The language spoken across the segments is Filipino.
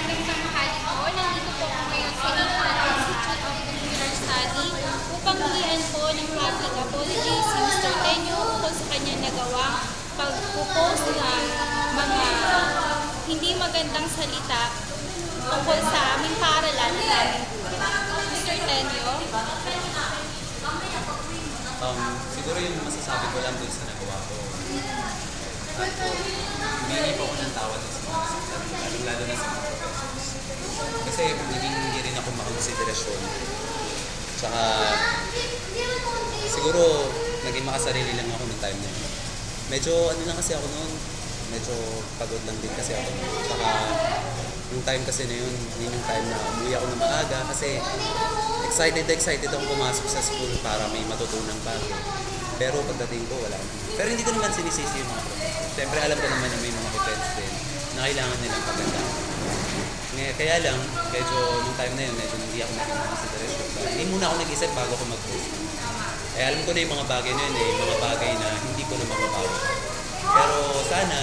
magandang tanghali po. Nandito po ako ngayon sa Institute of Computer Study upang hingin po ng public apology si Mr. Tenyo ukol sa kanyang nagawang pag-post ng mga hindi magandang salita tungkol sa aming paaralan at aming buhay. Mr. Tenyo? Siguro yung masasabi ko lang dun sa nagawa ko. Humingi po ako ng tawad sa mga sakit, lalo na sa mga professors. Kasi naging hindi rin ako makonsiderasyon. Tsaka siguro naging makasarili lang ako ng time na yun. Medyo ano lang kasi ako noon, medyo pagod lang din kasi ako noon. Tsaka yung time kasi na yun yung time na umuwi ako ng maaga kasi excited akong pumasok sa school para may matutunan pa. Pero pagdating ko, wala. Pero hindi ko naman sinisisi yung mga professors. Siyempre alam ko naman na may mga defense din na kailangan nilang pagandaan. Kaya lang, medyo nung time na yun, medyo hindi ako naging consideration. Hindi muna ako nag-isip bago ako mag-post. Eh alam ko na yung mga bagay na yun mga bagay na hindi ko na mapapawi. Pero sana,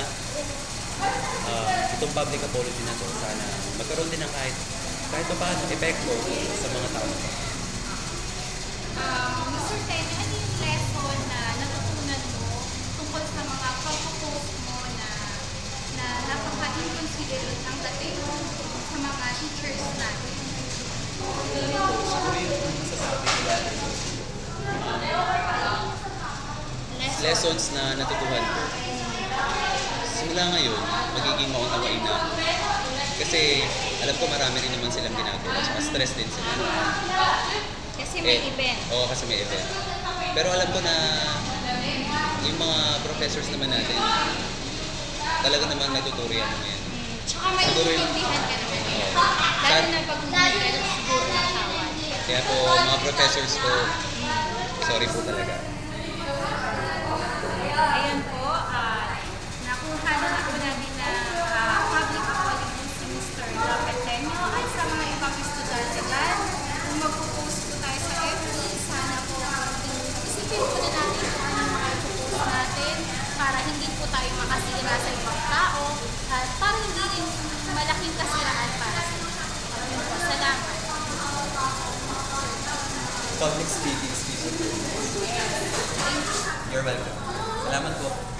itong public apology na to, sana magkaroon din ng kahit pa paano epekto sa mga tao. Mr. Tenyo, ano yung lesson na natutunan mo tungkol sa mga pag-post mo na napaka-inconsiderate ang dating sa mga teachers natin? Siguro yung masasabi ko lang, lessons na natutuhan ko. Simula ngayon, magiging maunawaan na ako. Kasi alam ko marami rin naman silang ginagawa, saka stress din sila. Kasi may event. Oo, kasi may event. Pero alam ko na yung mga professors naman natin, talaga naman natuturian mo yan. Tsaka may intindihan ka naman nila. Lalo na pag hindi ka siguro ng tawad. Kaya po, mga professors ko, sorry po talaga. Ayan po, nakuha na po natin na public apology si Mr. Robert Tenyo at sa mga ibang estudyante dyan. Kung magpo-post po tayo sa FB, sana po isipin po na natin kung ano mga ipo-post natin para hindi po tayo makasira sa ibang tao at para hindi rin malaking kasiraan para sa inyo. Maraming po, salamat. Public speaking skills. You're welcome. Salamat po.